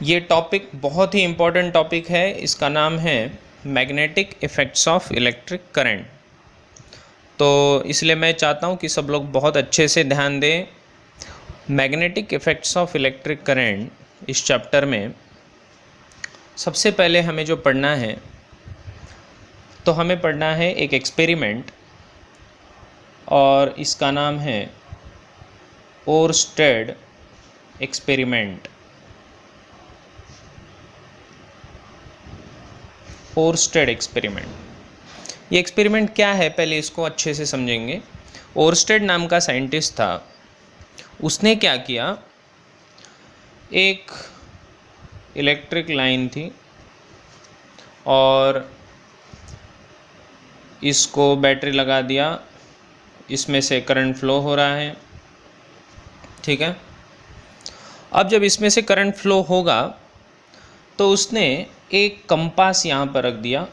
ये टॉपिक बहुत ही important topic है। इसका नाम है magnetic effects of electric current. तो इसलिए मैं चाहता हूँ कि सब लोग बहुत अच्छे से ध्यान दें। Magnetic effects of electric current इस चैप्टर में सबसे पहले हमें जो पढ़ना है, तो हमें पढ़ना है एक एक्सपेरिमेंट, और इसका नाम है ओरस्टेड एक्सपेरिमेंट। ओरस्टेड एक्सपेरिमेंट, ये एक्सपेरिमेंट क्या है पहले इसको अच्छे से समझेंगे। ओरस्टेड नाम का साइंटिस्ट था। उसने क्या किया, एक इलेक्ट्रिक लाइन थी और इसको बैटरी लगा दिया, इसमें से करंट फ्लो हो रहा है, ठीक है। अब जब इसमें से करंट फ्लो होगा तो उसने एक कंपास यहाँ पर रख दिया।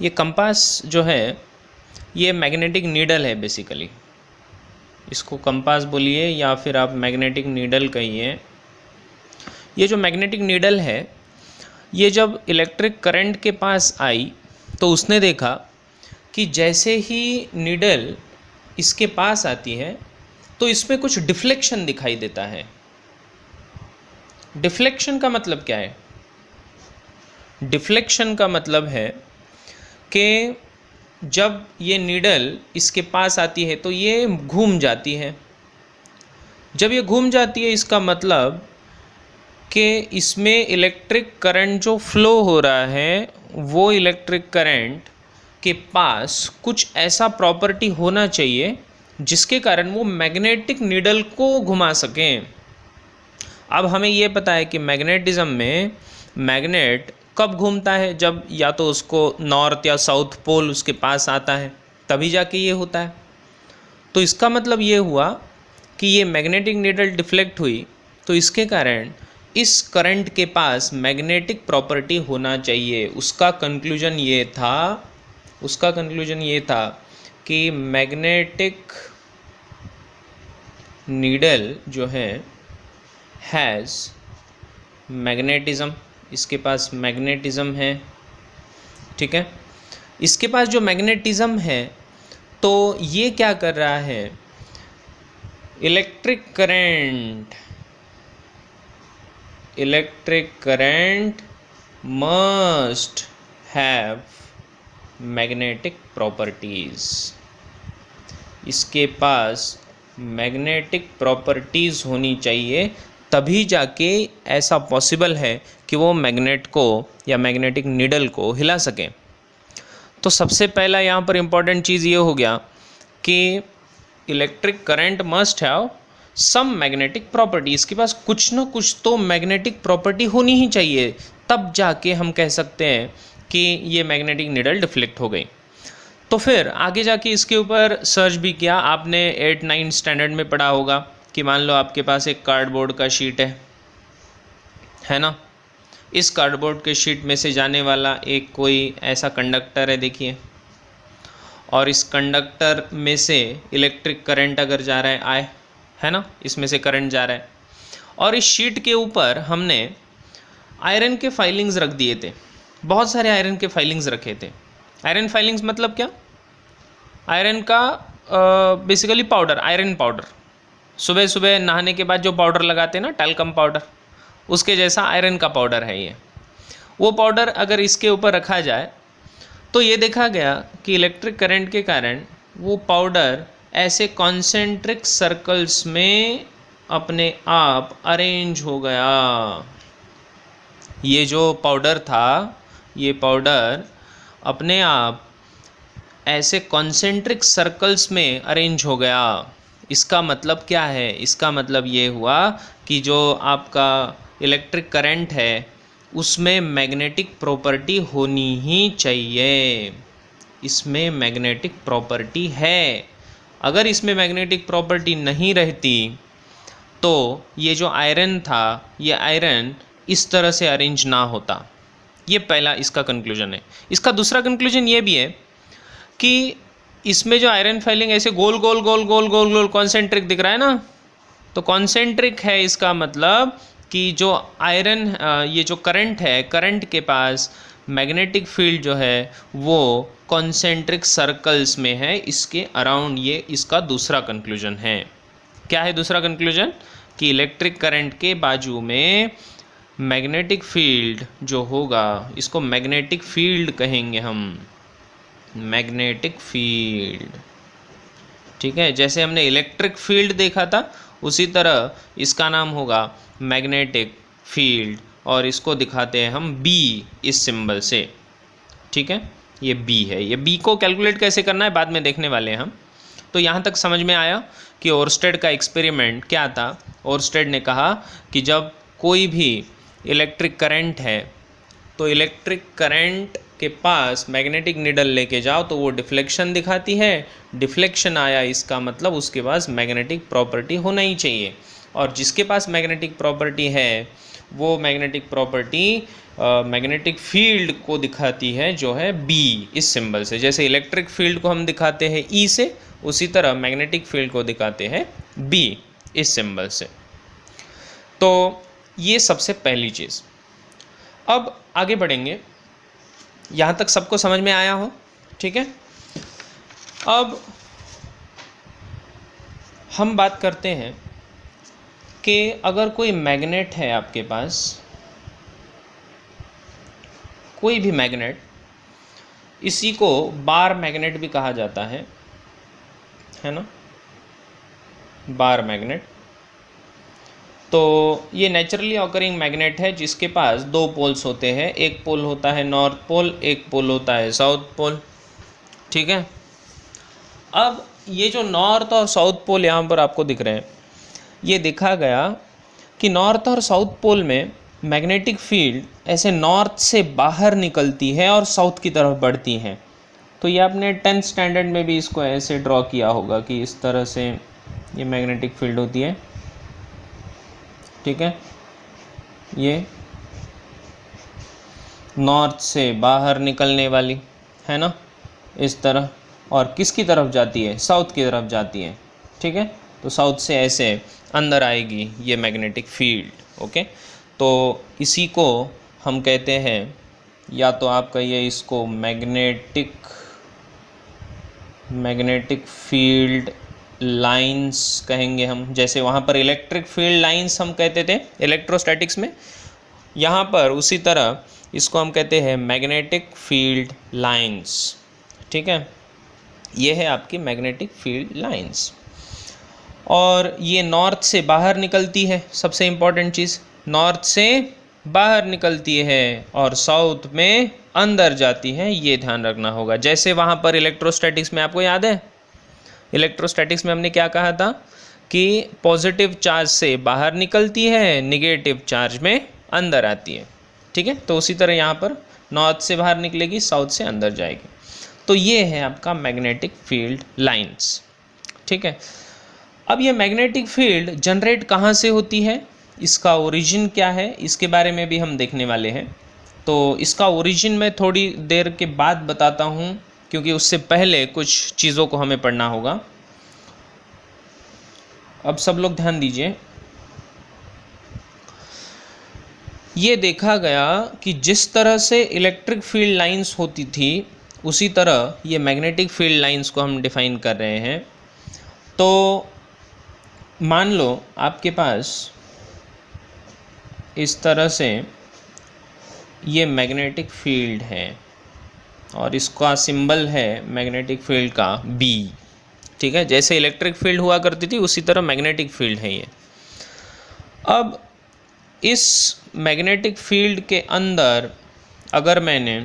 ये कंपास जो है ये मैग्नेटिक नीडल है बेसिकली। इसको कंपास बोलिए या फिर आप मैग्नेटिक नीडल कहिए। ये जो मैग्नेटिक नीडल है, ये जब इलेक्ट्रिक करंट के पास आई तो उसने देखा कि जैसे ही नीडल इसके पास आती है तो इसमें कुछ डिफ्लेक्शन दिखाई देता है। डिफ्लेक्शन का मतलब क्या है? डिफ्लेक्शन का मतलब है कि जब ये नीडल इसके पास आती है तो ये घूम जाती है। जब ये घूम जाती है इसका मतलब कि इसमें इलेक्ट्रिक करंट जो फ्लो हो रहा है वो इलेक्ट्रिक करंट के पास कुछ ऐसा प्रॉपर्टी होना चाहिए जिसके कारण वो मैग्नेटिक नीडल को घुमा सकें। अब हमें ये पता है कि मैग्नेटिज्म में मैग्नेट कब घूमता है, जब या तो उसको नॉर्थ या साउथ पोल उसके पास आता है तभी जाके ये होता है। तो इसका मतलब ये हुआ कि ये मैग्नेटिक नीडल डिफ्लेक्ट हुई तो इसके कारण इस करंट के पास मैग्नेटिक प्रॉपर्टी होना चाहिए। उसका कंक्लूजन ये था कि मैग्नेटिक नीडल जो है हैज़ मैग्नेटिज्म, इसके पास मैग्नेटिज्म है, ठीक है। इसके पास जो मैग्नेटिज्म है तो ये क्या कर रहा है, electric current must have magnetic properties. इसके पास मैग्नेटिक प्रॉपर्टीज़ होनी चाहिए तभी जाके ऐसा पॉसिबल है कि वो मैग्नेट को या मैग्नेटिक नीडल को हिला सके। तो सबसे पहला यहाँ पर इम्पॉर्टेंट चीज़ ये हो गया कि electric current must have some magnetic property. इसके पास कुछ ना कुछ तो मैग्नेटिक प्रॉपर्टी होनी ही चाहिए, तब जाके हम कह सकते हैं कि ये मैग्नेटिक नीडल डिफ्लेक्ट हो गई। तो फिर आगे जाके इसके ऊपर सर्च भी किया। आपने 8-9 स्टैंडर्ड में पढ़ा होगा कि मान लो आपके पास एक कार्डबोर्ड का शीट है ना। इस कार्डबोर्ड के शीट में से जाने वाला एक कोई ऐसा कंडक्टर है, देखिए, और इस कंडक्टर में से इलेक्ट्रिक करंट अगर जा रहा है ना, इसमें से करंट जा रहा है, और इस शीट के ऊपर हमने आयरन के फाइलिंग्स रख दिए थे। बहुत सारे आयरन के फाइलिंग्स रखे थे। आयरन फाइलिंग्स मतलब क्या? आयरन का बेसिकली पाउडर, आयरन पाउडर। सुबह सुबह नहाने के बाद जो पाउडर लगाते हैं ना, टैल्कम पाउडर, उसके जैसा आयरन का पाउडर है ये। वो पाउडर अगर इसके ऊपर रखा जाए तो ये देखा गया कि इलेक्ट्रिक करंट के कारण वो पाउडर ऐसे कॉन्सेंट्रिक सर्कल्स में अपने आप अरेंज हो गया। ये जो पाउडर था, ये पाउडर अपने आप ऐसे कॉन्सेंट्रिक सर्कल्स में अरेंज हो गया। इसका मतलब क्या है? इसका मतलब ये हुआ कि जो आपका इलेक्ट्रिक करंट है उसमें मैग्नेटिक प्रॉपर्टी होनी ही चाहिए। इसमें मैग्नेटिक प्रॉपर्टी है। अगर इसमें मैग्नेटिक प्रॉपर्टी नहीं रहती तो ये जो आयरन था, ये आयरन इस तरह से अरेंज ना होता। ये पहला इसका कंक्लूजन है। इसका दूसरा कंक्लूजन ये भी है कि इसमें जो आयरन फाइलिंग ऐसे गोल गोल गोल गोल गोल गोल कॉन्सेंट्रिक दिख रहा है ना, तो कॉन्सेंट्रिक है, इसका मतलब कि जो आयरन ये जो करंट है, करंट के पास मैग्नेटिक फील्ड जो है वो कॉन्सेंट्रिक सर्कल्स में है, इसके अराउंड। ये इसका दूसरा कंक्लूजन है। क्या है दूसरा कंक्लूजन? कि इलेक्ट्रिक करंट के बाजू में मैग्नेटिक फील्ड जो होगा, इसको मैग्नेटिक फील्ड कहेंगे हम, मैग्नेटिक फील्ड। ठीक है, जैसे हमने इलेक्ट्रिक फील्ड देखा था उसी तरह इसका नाम होगा मैग्नेटिक फील्ड, और इसको दिखाते हैं हम बी इस सिंबल से। ठीक है, ये बी है। ये बी को कैलकुलेट कैसे करना है बाद में देखने वाले हैं हम। तो यहाँ तक समझ में आया कि ओरस्टेड का एक्सपेरिमेंट क्या था। ओरस्टेड ने कहा कि जब कोई भी इलेक्ट्रिक करंट है तो इलेक्ट्रिक करंट के पास मैग्नेटिक निडल लेके जाओ तो वो डिफ्लेक्शन दिखाती है। डिफ्लेक्शन आया, इसका मतलब उसके पास मैग्नेटिक प्रॉपर्टी होना ही चाहिए, और जिसके पास मैग्नेटिक प्रॉपर्टी है वो मैग्नेटिक प्रॉपर्टी मैग्नेटिक फील्ड को दिखाती है, जो है बी इस सिंबल से। जैसे इलेक्ट्रिक फील्ड को हम दिखाते हैं ई से, उसी तरह मैग्नेटिक फील्ड को दिखाते हैं बी इस सिंबल से। तो ये सबसे पहली चीज़। अब आगे बढ़ेंगे, यहाँ तक सबको समझ में आया हो? ठीक है, अब हम बात करते हैं कि अगर कोई मैग्नेट है आपके पास, कोई भी मैग्नेट, इसी को बार मैग्नेट भी कहा जाता है ना, बार मैग्नेट। तो ये नेचुरली ऑकरिंग मैग्नेट है जिसके पास दो पोल्स होते हैं, एक पोल होता है नॉर्थ पोल, एक पोल होता है साउथ पोल। ठीक है, अब ये जो नॉर्थ और साउथ पोल यहाँ पर आपको दिख रहे हैं, ये देखा गया कि नॉर्थ और साउथ पोल में मैग्नेटिक फील्ड ऐसे नॉर्थ से बाहर निकलती है और साउथ की तरफ बढ़ती है। तो ये आपने 10th स्टैंडर्ड में भी इसको ऐसे ड्रॉ किया होगा कि इस तरह से ये मैग्नेटिक फील्ड होती है। ठीक है, ये नॉर्थ से बाहर निकलने वाली है ना, इस तरह, और किसकी तरफ जाती है? साउथ की तरफ जाती है। ठीक है, तो साउथ से ऐसे अंदर आएगी ये मैग्नेटिक फील्ड। ओके, तो इसी को हम कहते हैं, या तो आप कहिए इसको मैग्नेटिक फील्ड लाइंस कहेंगे हम। जैसे वहाँ पर इलेक्ट्रिक फील्ड लाइंस हम कहते थे इलेक्ट्रोस्टैटिक्स में, यहाँ पर उसी तरह इसको हम कहते हैं मैग्नेटिक फील्ड लाइंस। ठीक है, ये है आपकी मैग्नेटिक फील्ड लाइंस, और ये नॉर्थ से बाहर निकलती है। सबसे इम्पॉर्टेंट चीज़, नॉर्थ से बाहर निकलती है और साउथ में अंदर जाती है, ये ध्यान रखना होगा। जैसे वहाँ पर इलेक्ट्रोस्टैटिक्स में आपको याद है, इलेक्ट्रोस्टैटिक्स में हमने क्या कहा था कि पॉजिटिव चार्ज से बाहर निकलती है, निगेटिव चार्ज में अंदर आती है। ठीक है, तो उसी तरह यहाँ पर नॉर्थ से बाहर निकलेगी, साउथ से अंदर जाएगी। तो ये है आपका मैग्नेटिक फील्ड लाइंस। ठीक है, अब ये मैग्नेटिक फील्ड जनरेट कहाँ से होती है, इसका ओरिजिन क्या है, इसके बारे में भी हम देखने वाले हैं। तो इसका ओरिजिन मैं थोड़ी देर के बाद बताता हूँ, क्योंकि उससे पहले कुछ चीज़ों को हमें पढ़ना होगा। अब सब लोग ध्यान दीजिए। ये देखा गया कि जिस तरह से इलेक्ट्रिक फील्ड लाइंस होती थी, उसी तरह ये मैग्नेटिक फील्ड लाइंस को हम डिफ़ाइन कर रहे हैं। तो मान लो आपके पास इस तरह से ये मैग्नेटिक फील्ड है और इसका सिंबल है मैग्नेटिक फील्ड का बी। ठीक है, जैसे इलेक्ट्रिक फील्ड हुआ करती थी उसी तरह मैग्नेटिक फील्ड है ये। अब इस मैग्नेटिक फील्ड के अंदर अगर मैंने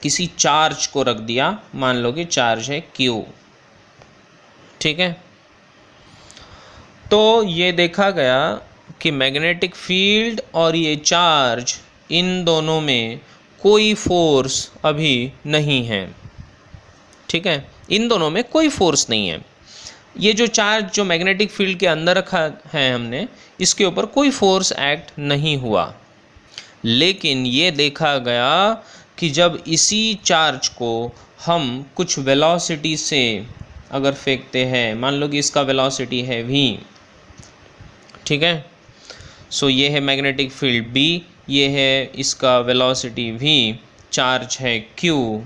किसी चार्ज को रख दिया, मान लो कि चार्ज है Q, ठीक है, तो ये देखा गया कि मैग्नेटिक फील्ड और ये चार्ज, इन दोनों में कोई फोर्स अभी नहीं है। ठीक है, इन दोनों में कोई फोर्स नहीं है। ये जो चार्ज जो मैग्नेटिक फील्ड के अंदर रखा है हमने, इसके ऊपर कोई फोर्स एक्ट नहीं हुआ। लेकिन ये देखा गया कि जब इसी चार्ज को हम कुछ वेलोसिटी से अगर फेंकते हैं, मान लो कि इसका वेलोसिटी है v, ठीक है, सो ये है मैग्नेटिक फील्ड B, ये है इसका वेलोसिटी V, चार्ज है Q।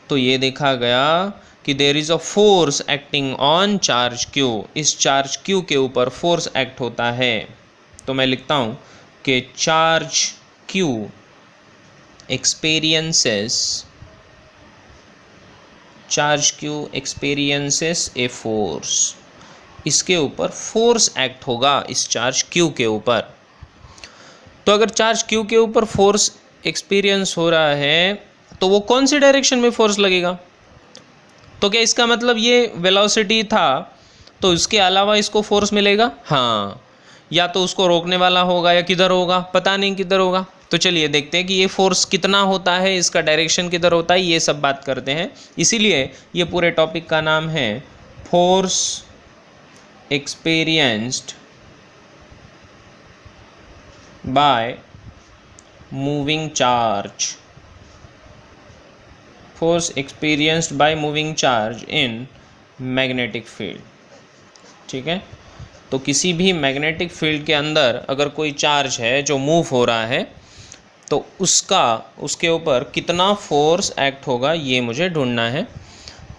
तो ये देखा गया कि there is a force acting on charge Q, इस चार्ज Q के ऊपर फोर्स एक्ट होता है। तो मैं लिखता हूँ कि charge Q experiences a force, इसके ऊपर फोर्स एक्ट होगा इस चार्ज Q के ऊपर। तो अगर चार्ज Q के ऊपर फोर्स एक्सपीरियंस हो रहा है तो वो कौन सी डायरेक्शन में फोर्स लगेगा? तो क्या इसका मतलब ये वेलोसिटी था तो इसके अलावा इसको फोर्स मिलेगा? हाँ, या तो उसको रोकने वाला होगा या किधर होगा, पता नहीं किधर होगा। तो चलिए देखते हैं कि ये फोर्स कितना होता है, इसका डायरेक्शन किधर होता है, ये सब बात करते हैं। इसीलिए ये पूरे टॉपिक का नाम है force experienced by moving charge, force experienced by moving charge in magnetic field. ठीक है, तो किसी भी मैग्नेटिक फील्ड के अंदर अगर कोई चार्ज है जो मूव हो रहा है तो उसके ऊपर कितना फोर्स एक्ट होगा ये मुझे ढूंढना है।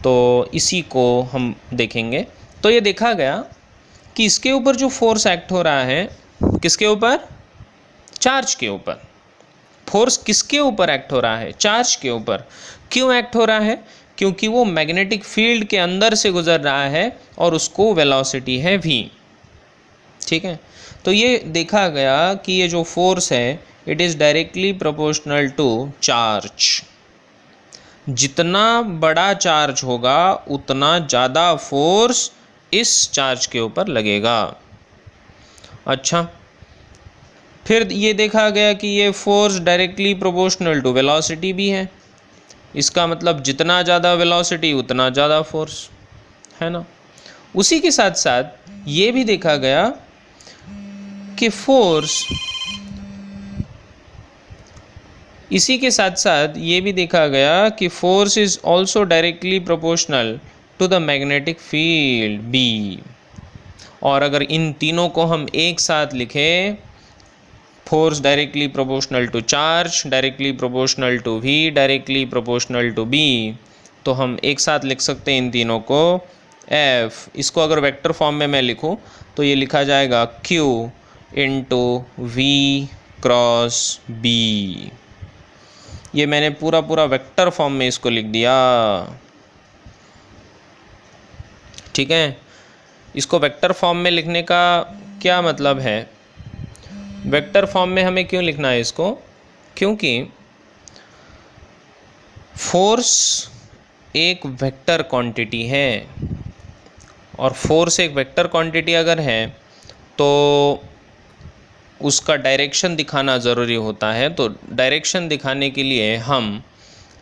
तो इसी को हम देखेंगे। तो ये देखा गया कि इसके ऊपर जो फोर्स एक्ट हो रहा है, किसके ऊपर? चार्ज के ऊपर। फोर्स किसके ऊपर एक्ट हो रहा है? चार्ज के ऊपर। क्यों एक्ट हो रहा है? क्योंकि वो मैग्नेटिक फील्ड के अंदर से गुजर रहा है और उसको वेलोसिटी है v। ठीक है, तो ये देखा गया कि ये जो फोर्स है it is directly proportional to charge. जितना बड़ा चार्ज होगा उतना ज़्यादा फोर्स इस चार्ज के ऊपर लगेगा। अच्छा, फिर ये देखा गया कि ये force directly proportional to velocity भी है। इसका मतलब जितना ज़्यादा वेलोसिटी उतना ज़्यादा फोर्स, है ना। उसी के साथ साथ ये भी देखा गया कि फोर्स, इसी के साथ साथ ये भी देखा गया कि force is also directly proportional to the magnetic field B। और अगर इन तीनों को हम एक साथ लिखें, force directly proportional to charge, directly proportional to V, directly proportional to B, तो हम एक साथ लिख सकते हैं इन तीनों को F। इसको अगर वेक्टर फॉर्म में मैं लिखूं तो ये लिखा जाएगा Q into V cross B। ये मैंने पूरा वेक्टर फॉर्म में इसको लिख दिया। ठीक है, इसको वेक्टर फॉर्म में लिखने का क्या मतलब है? वेक्टर फॉर्म में हमें क्यों लिखना है इसको? क्योंकि फोर्स एक वेक्टर क्वांटिटी है और फोर्स एक वेक्टर क्वांटिटी अगर है तो उसका डायरेक्शन दिखाना ज़रूरी होता है। तो डायरेक्शन दिखाने के लिए हम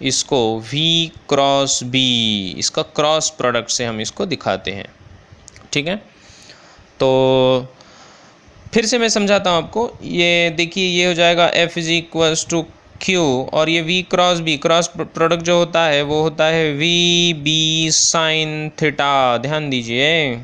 इसको V क्रॉस B, इसका क्रॉस प्रोडक्ट से हम इसको दिखाते हैं। ठीक है, तो फिर से मैं समझाता हूँ आपको। ये देखिए, ये हो जाएगा F is equals to Q और ये V cross B, cross product जो होता है वो होता है VB साइन थीटा। ध्यान दीजिए,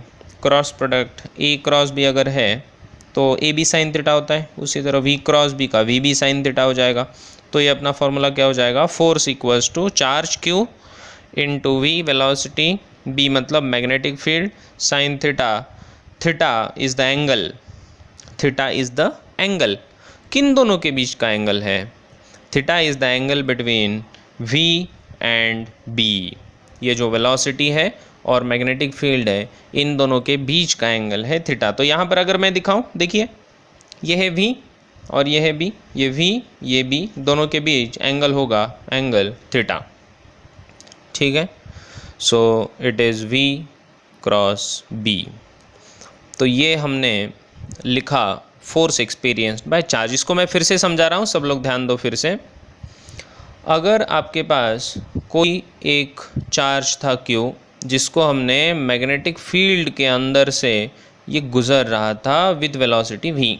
cross product A cross B अगर है तो AB साइन थीटा होता है, उसी तरह V क्रॉस B का VB साइन थीटा हो जाएगा। तो ये अपना फॉर्मूला क्या हो जाएगा? Force equals to charge Q into V, velocity B मतलब magnetic field, sine theta, theta is the angle, theta is the angle, किन दोनों के बीच का एंगल है? Theta is the angle between V and B। ये जो वेलोसिटी है और मैग्नेटिक फील्ड है, इन दोनों के बीच का एंगल है थीटा। तो यहाँ पर अगर मैं दिखाऊं, देखिए ये है V और ये है B, ये V ये B, दोनों के बीच एंगल होगा एंगल थीटा। ठीक है, so it is V cross B। तो ये हमने लिखा फोर्स एक्सपीरियंस्ड बाय चार्ज। इसको मैं फिर से समझा रहा हूँ, सब लोग ध्यान दो फिर से। अगर आपके पास कोई एक चार्ज था Q जिसको हमने मैग्नेटिक फील्ड के अंदर से ये गुज़र रहा था विद वेलोसिटी V।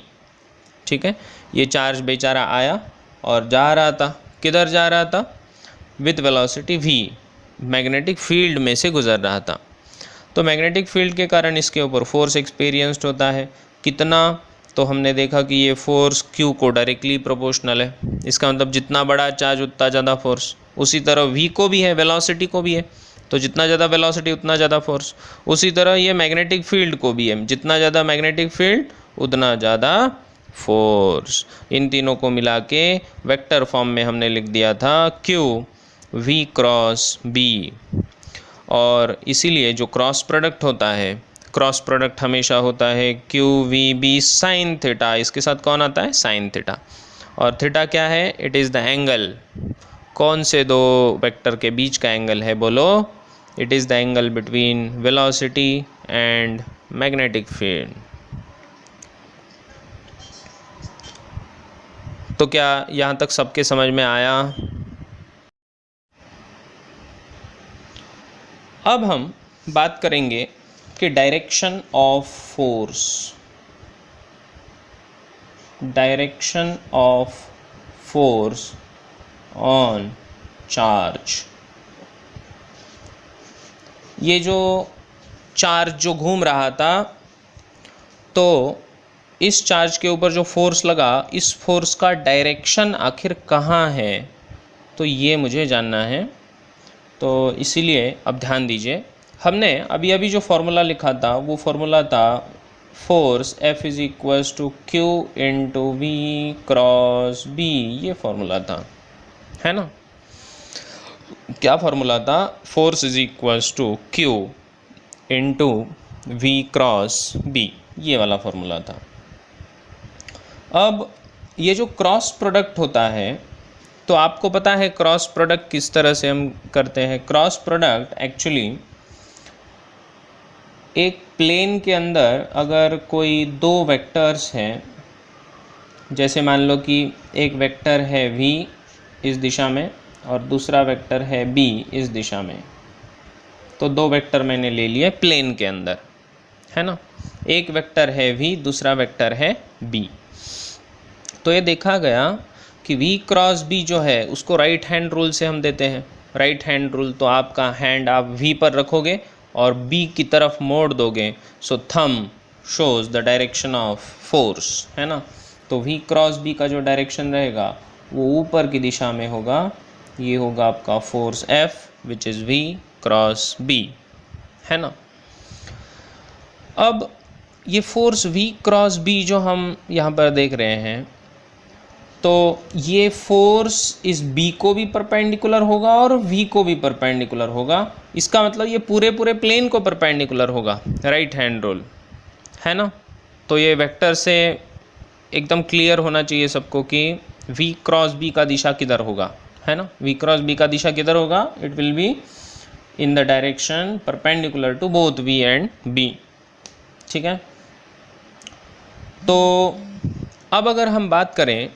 ठीक है, ये चार्ज बेचारा आया और जा रहा था, किधर जा रहा था? With velocity V, magnetic field में से गुज़र रहा था। तो मैग्नेटिक फील्ड के कारण इसके ऊपर फोर्स एक्सपीरियंस्ड होता है। कितना? तो हमने देखा कि ये फोर्स Q को डायरेक्टली प्रोपोर्शनल है। इसका मतलब जितना बड़ा चार्ज उतना ज़्यादा फोर्स। उसी तरह V को भी है, वेलोसिटी को भी है, तो जितना ज़्यादा वेलोसिटी उतना ज़्यादा फोर्स। उसी तरह ये मैग्नेटिक फील्ड को भी है, जितना ज़्यादा मैग्नेटिक फील्ड उतना ज़्यादा फोर्स। इन तीनों को मिला के वेक्टर फॉर्म में हमने लिख दिया था Q V क्रॉस B। और इसीलिए जो क्रॉस प्रोडक्ट होता है, क्रॉस प्रोडक्ट हमेशा होता है Q V B sine theta. इसके साथ कौन आता है? Sine theta. और थीटा क्या है? It is the angle. कौन से दो वेक्टर के बीच का एंगल है? बोलो। It is the angle between velocity and magnetic field. तो क्या यहाँ तक सबके समझ में आया? अब हम बात करेंगे कि direction of force, direction of force on charge. ये जो चार्ज जो घूम रहा था, तो इस चार्ज के ऊपर जो फोर्स लगा, इस फोर्स का डायरेक्शन आखिर कहाँ है, तो ये मुझे जानना है। तो इसीलिए अब ध्यान दीजिए, हमने अभी अभी जो फॉर्मूला लिखा था वो फॉर्मूला था force F is equals to Q into V cross B. ये फॉर्मूला था, है ना? क्या फॉर्मूला था? Force is equals to Q into V cross B, ये वाला फॉर्मूला था। अब ये जो क्रॉस प्रोडक्ट होता है, तो आपको पता है क्रॉस प्रोडक्ट किस तरह से हम करते हैं। क्रॉस प्रोडक्ट एक्चुअली एक प्लेन के अंदर अगर कोई दो वेक्टर्स हैं, जैसे मान लो कि एक वेक्टर है v इस दिशा में और दूसरा वेक्टर है b इस दिशा में, तो दो वेक्टर मैंने ले लिए प्लेन के अंदर, है ना? एक वेक्टर है v, दूसरा वेक्टर है b। तो ये देखा गया कि v क्रॉस b जो है उसको राइट हैंड रूल से हम देते हैं। राइट हैंड रूल, तो आपका हैंड आप v पर रखोगे और b की तरफ मोड़ दोगे, so thumb shows the direction of force, है ना? तो v क्रॉस b का जो डायरेक्शन रहेगा वो ऊपर की दिशा में होगा। ये होगा आपका force F which is v cross b, है ना? अब ये फोर्स v क्रॉस b जो हम यहाँ पर देख रहे हैं, तो ये फोर्स इस B को भी परपेंडिकुलर होगा और V को भी परपेंडिकुलर होगा। इसका मतलब ये पूरे प्लेन को परपेंडिकुलर होगा, राइट हैंड रूल, है ना? तो ये वेक्टर से एकदम क्लियर होना चाहिए सबको कि V क्रॉस B का दिशा किधर होगा, है ना? V क्रॉस B का दिशा किधर होगा? It will be in the direction perpendicular to both V and B, ठीक है? तो अब अगर हम बात करें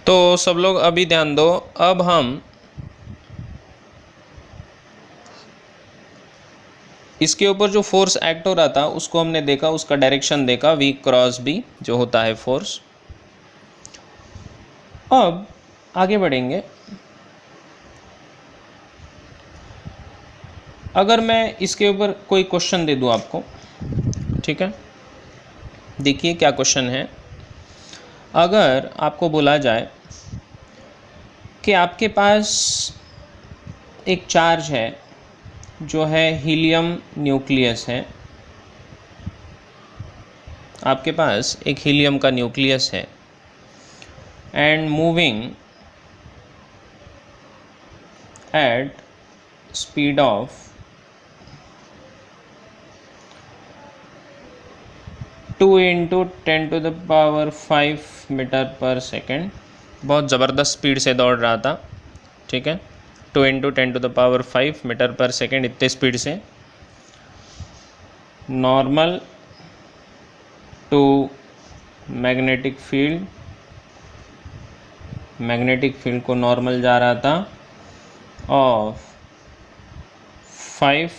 तो सब लोग अभी ध्यान दो। अब हम इसके ऊपर जो फोर्स एक्ट हो रहा था उसको हमने देखा, उसका डायरेक्शन देखा, V क्रॉस B जो होता है फोर्स। अब आगे बढ़ेंगे। अगर मैं इसके ऊपर कोई क्वेश्चन दे दूं आपको, ठीक है? देखिए क्या क्वेश्चन है। अगर आपको बोला जाए कि आपके पास एक चार्ज है जो है हीलियम न्यूक्लियस है, आपके पास एक हीलियम का न्यूक्लियस है and moving at speed of 2 × 10⁵ metre per second. बहुत ज़बरदस्त स्पीड से दौड़ रहा था, ठीक है? 2 × 10⁵ मीटर पर सेकेंड, इतने स्पीड से। Normal to magnetic field, magnetic field को नॉर्मल जा रहा था ऑफ 5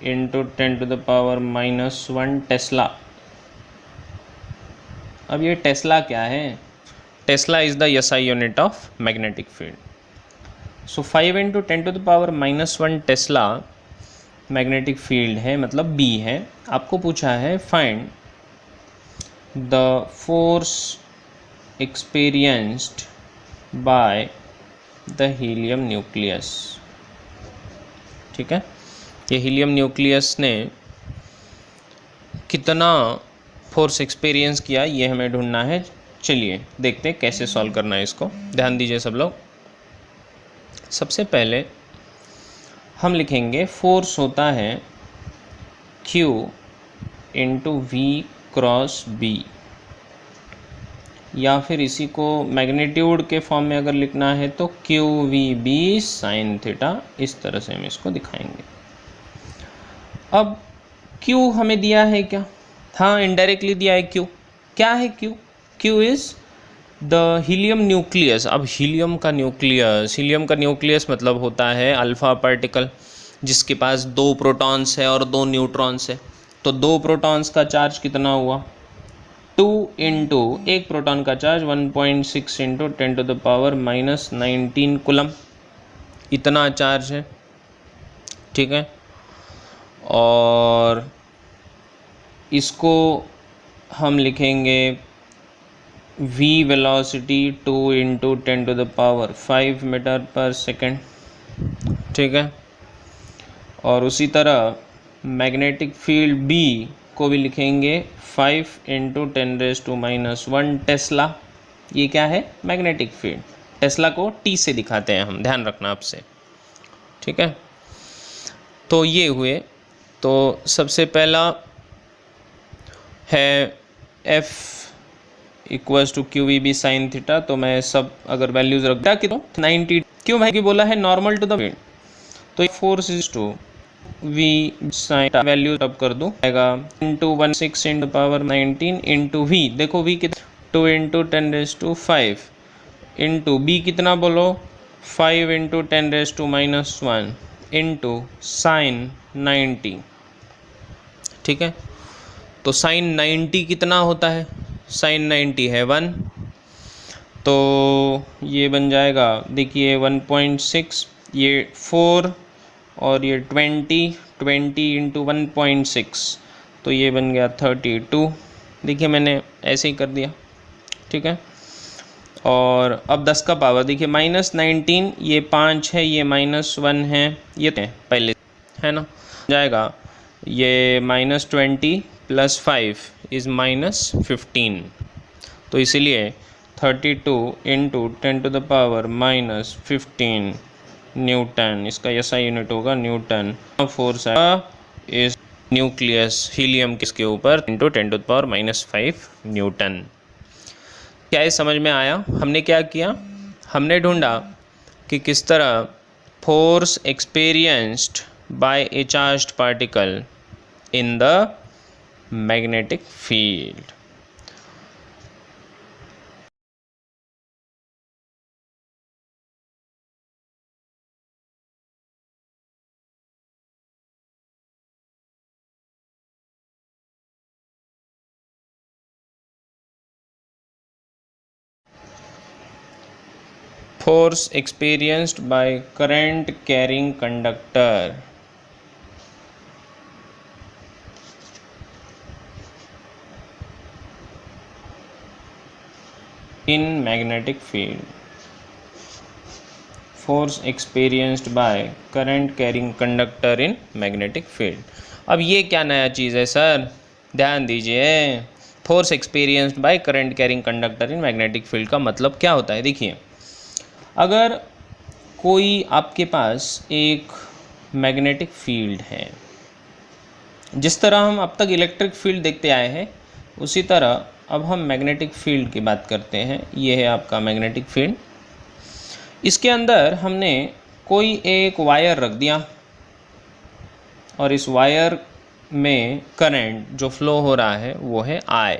इंटू 10⁻⁻1 टेस्ला। अब ये टेस्ला क्या है? Tesla is the SI unit of magnetic field. So 5 into 10⁻⁻1 Tesla magnetic field है, मतलब B है। आपको पूछा है find the force experienced by the helium nucleus. ठीक है, ये हीलियम न्यूक्लियस ने कितना फोर्स एक्सपीरियंस किया, ये हमें ढूंढना है। चलिए देखते हैं कैसे सॉल्व करना है इसको। ध्यान दीजिए सब लोग। सबसे पहले हम लिखेंगे फोर्स होता है Q into V cross B, या फिर इसी को मैग्नीट्यूड के फॉर्म में अगर लिखना है तो QVB साइन थीटा। इस तरह से हम इसको दिखाएंगे। अब Q हमें दिया है क्या? हाँ, इनडायरेक्टली दिया है Q। क्या है Q? Q is the helium nucleus. अब हीलियम का न्यूक्लियस मतलब होता है अल्फ़ा पार्टिकल, जिसके पास 2 प्रोटॉन्स है और 2 न्यूट्रॉन्स है। तो 2 प्रोटॉन्स का चार्ज कितना हुआ? 2 इंटू एक प्रोटॉन का चार्ज 1.6 इंटू 10⁻⁻19 कूलम, इतना चार्ज है। ठीक है, और इसको हम लिखेंगे v velocity 2 into 10⁵ metre per second. ठीक है, और उसी तरह मैग्नेटिक फील्ड B को भी लिखेंगे 5 इंटू 10⁻⁻1 टेस्ला। ये क्या है? Magnetic field. टेस्ला को T से दिखाते हैं हम, ध्यान रखना आपसे। ठीक है, तो ये हुए। तो सबसे पहला है F equals to QVB sine theta. तो मैं सब अगर वैल्यूज रखता कि तो 90, क्यों भाई? कि बोला है नॉर्मल टू द फील्ड, तो force is to V sine value अब कर दूँ, आएगा into 1.6 into power 19 into V। देखो V कितना? 2 इंटू 10⁵ इंटू B कितना बोलो? 5 इंटू 10⁻⁻1 इंटू साइन 90। ठीक है, तो साइन 90 कितना होता है? साइन 90 है 1, तो ये बन जाएगा, देखिए 1.6, ये 4 और ये 20 इंटू 1.6, तो ये बन गया 32। देखिए मैंने ऐसे ही कर दिया। ठीक है, और अब 10 का पावर देखिए -19, ये 5 है, ये -1 है, ये पहले है ना, जाएगा ये -20 + 5 इज़ -15। तो इसीलिए 32 इंटू 10⁻⁻15 न्यूटन, इसका SI यूनिट होगा न्यूटन। फोर्स इस न्यूक्लियस हीलियम किसके ऊपर इंटू 10⁻⁻5 न्यूटन। क्या ये समझ में आया? हमने क्या किया? हमने ढूंढा कि किस तरह force experienced bye A charged particle in the magnetic field. Force experienced by current carrying conductor in magnetic field. Force experienced by current carrying conductor in magnetic field. अब ये क्या नया चीज़ है सर? ध्यान दीजिए। Force experienced by current carrying conductor in magnetic field का मतलब क्या होता है? देखिए, अगर कोई आपके पास एक मैग्नेटिक फील्ड है, जिस तरह हम अब तक इलेक्ट्रिक फील्ड देखते आए हैं, उसी तरह अब हम मैग्नेटिक फील्ड की बात करते हैं। ये है आपका मैग्नेटिक फील्ड। इसके अंदर हमने कोई एक वायर रख दिया और इस वायर में करंट जो फ्लो हो रहा है वो है I,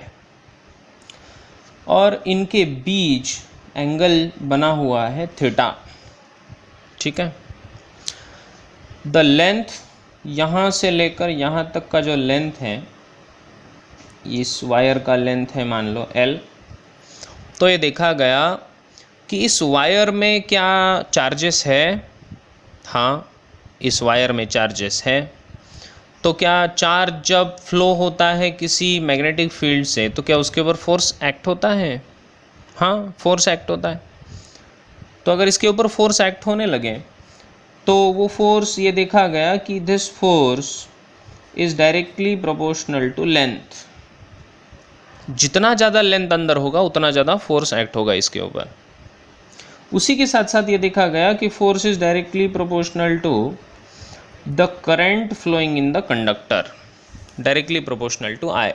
और इनके बीच एंगल बना हुआ है थीटा। ठीक है, द लेंथ, यहाँ से लेकर यहाँ तक का जो लेंथ है, इस वायर का लेंथ है मान लो L। तो ये देखा गया कि इस वायर में क्या चार्जेस है, हाँ इस वायर में चार्जेस है। तो क्या चार्ज जब फ्लो होता है किसी मैग्नेटिक फील्ड से तो क्या उसके ऊपर फोर्स एक्ट होता है, हाँ फोर्स एक्ट होता है। तो अगर इसके ऊपर फोर्स एक्ट होने लगे तो वो फोर्स, ये देखा गया कि this force is directly proportional to length. जितना ज़्यादा लेंथ अंदर होगा उतना ज़्यादा फोर्स एक्ट होगा इसके ऊपर। उसी के साथ साथ ये देखा गया कि force is directly proportional to the current flowing in the conductor, directly proportional to I।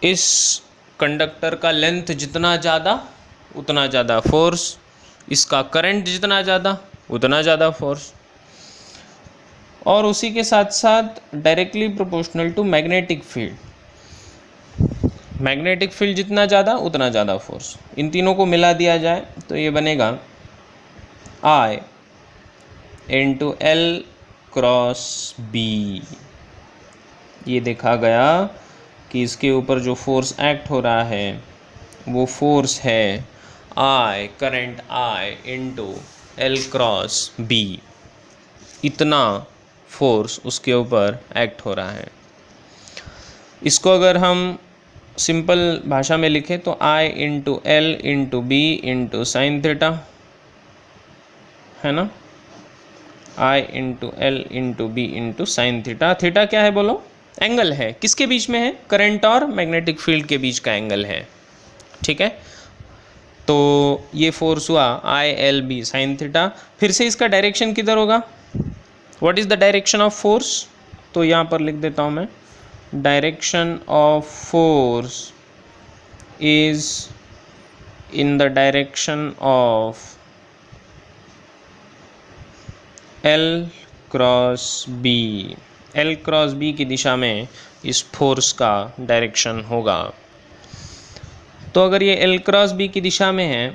इस कंडक्टर का लेंथ जितना ज़्यादा उतना ज़्यादा फोर्स, इसका करंट जितना ज़्यादा उतना ज़्यादा फोर्स, और उसी के साथ साथ directly proportional to magnetic field. Magnetic field जितना ज़्यादा उतना ज़्यादा फोर्स। इन तीनों को मिला दिया जाए तो ये बनेगा I into L cross B। ये देखा गया कि इसके ऊपर जो फोर्स एक्ट हो रहा है वो फोर्स है I, current I into L cross B। इतना फोर्स उसके ऊपर एक्ट हो रहा है। इसको अगर हम सिंपल भाषा में लिखें तो I into L into B into sine theta, है ना, I into L into B into sine theta. Theta क्या है बोलो, एंगल है, किसके बीच में है, करंट और मैग्नेटिक फील्ड के बीच का एंगल है, ठीक है। तो ये फोर्स हुआ I L B sine theta. फिर से इसका डायरेक्शन किधर होगा, what is the direction of force, तो यहाँ पर लिख देता हूँ मैं, direction of force is in the direction of L cross B। L cross B की दिशा में इस फोर्स का डायरेक्शन होगा। तो अगर ये L क्रॉस B की दिशा में है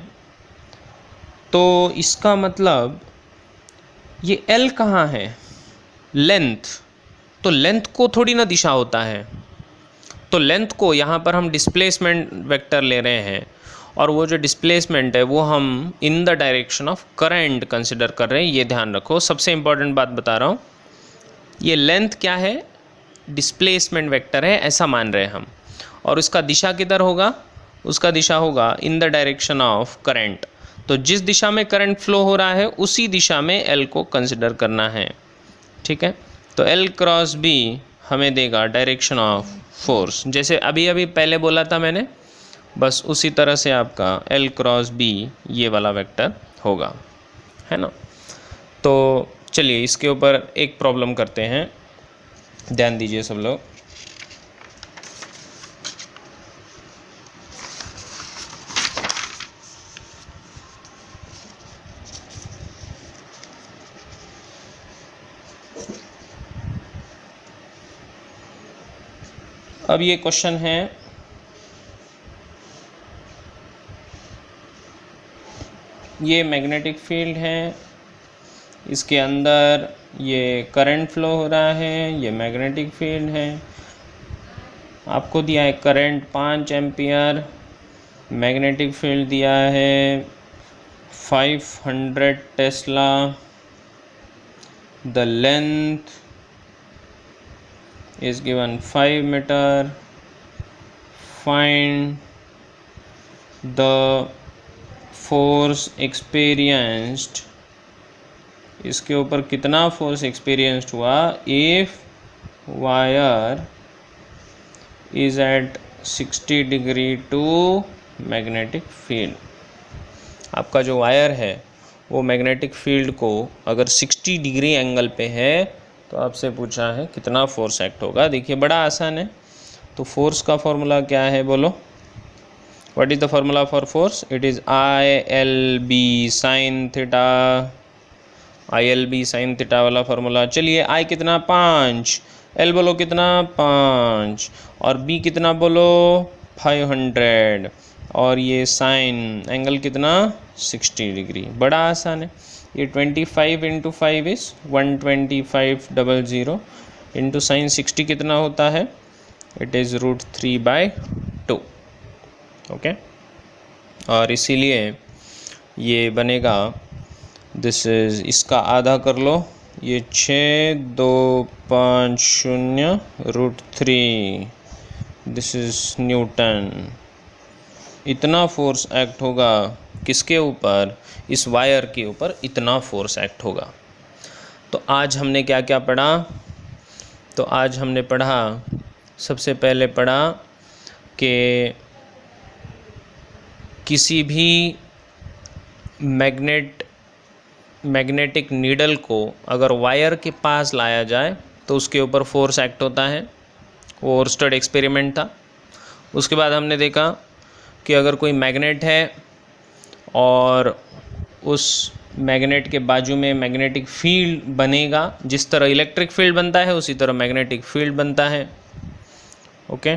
तो इसका मतलब ये L कहाँ है, लेंथ, तो लेंथ को थोड़ी ना दिशा होता है। तो लेंथ को यहाँ पर हम डिस्प्लेसमेंट वेक्टर ले रहे हैं और वो जो डिस्प्लेसमेंट है वो हम इन the direction of current consider कर रहे हैं। ये ध्यान रखो, सबसे इम्पॉर्टेंट बात बता रहा हूँ। ये लेंथ क्या है, डिस्प्लेसमेंट वेक्टर है ऐसा मान रहे हैं हम, और उसका दिशा किधर होगा, उसका दिशा होगा इन द डायरेक्शन ऑफ करंट। तो जिस दिशा में करंट फ्लो हो रहा है उसी दिशा में L को कंसिडर करना है, ठीक है। तो L क्रॉस B हमें देगा डायरेक्शन ऑफ फोर्स, जैसे अभी अभी पहले बोला था मैंने, बस उसी तरह से आपका L क्रॉस B ये वाला वेक्टर होगा, है ना। तो चलिए इसके ऊपर एक प्रॉब्लम करते हैं, ध्यान दीजिए सब लोग। अब ये क्वेश्चन है, ये मैग्नेटिक फील्ड है, इसके अंदर ये करंट फ्लो हो रहा है, ये मैग्नेटिक फील्ड है। आपको दिया है करंट 5 एम्पियर, मैग्नेटिक फील्ड दिया है 500 Tesla, the length is given 5 meter, find the force experienced, इसके ऊपर कितना फोर्स एक्सपीरियंस्ड हुआ if wire is at 60 degree to magnetic field. आपका जो वायर है वो मैग्नेटिक फील्ड को अगर 60 डिग्री एंगल पे है तो आपसे पूछा है कितना फोर्स एक्ट होगा। देखिए बड़ा आसान है। तो फोर्स का फॉर्मूला क्या है बोलो, what is the formula for force, it is ILB sine theta, ILB sine theta वाला फॉर्मूला। चलिए I कितना 5, L बोलो कितना 5, और B कितना बोलो 500। और ये साइन एंगल कितना 60 डिग्री। बड़ा आसान है। ये 25 इंटू 5 इज़ 125/00 इंटू साइन 60 कितना होता है, इट इज़ √3/2। ओके, और इसीलिए ये बनेगा, दिस इज़, इसका आधा कर लो, ये 6250 √3, दिस इज़ न्यूटन। इतना फोर्स एक्ट होगा किसके ऊपर, इस वायर के ऊपर इतना फोर्स एक्ट होगा। तो आज हमने क्या क्या पढ़ा, तो आज हमने पढ़ा, सबसे पहले पढ़ा कि किसी भी मैग्नेटिक नीडल को अगर वायर के पास लाया जाए तो उसके ऊपर फोर्स एक्ट होता है। वो ओरस्टेड एक्सपेरिमेंट था। उसके बाद हमने देखा कि अगर कोई मैग्नेट है और उस मैग्नेट के बाजू में मैग्नेटिक फील्ड बनेगा, जिस तरह इलेक्ट्रिक फील्ड बनता है उसी तरह मैग्नेटिक फील्ड बनता है। ओके।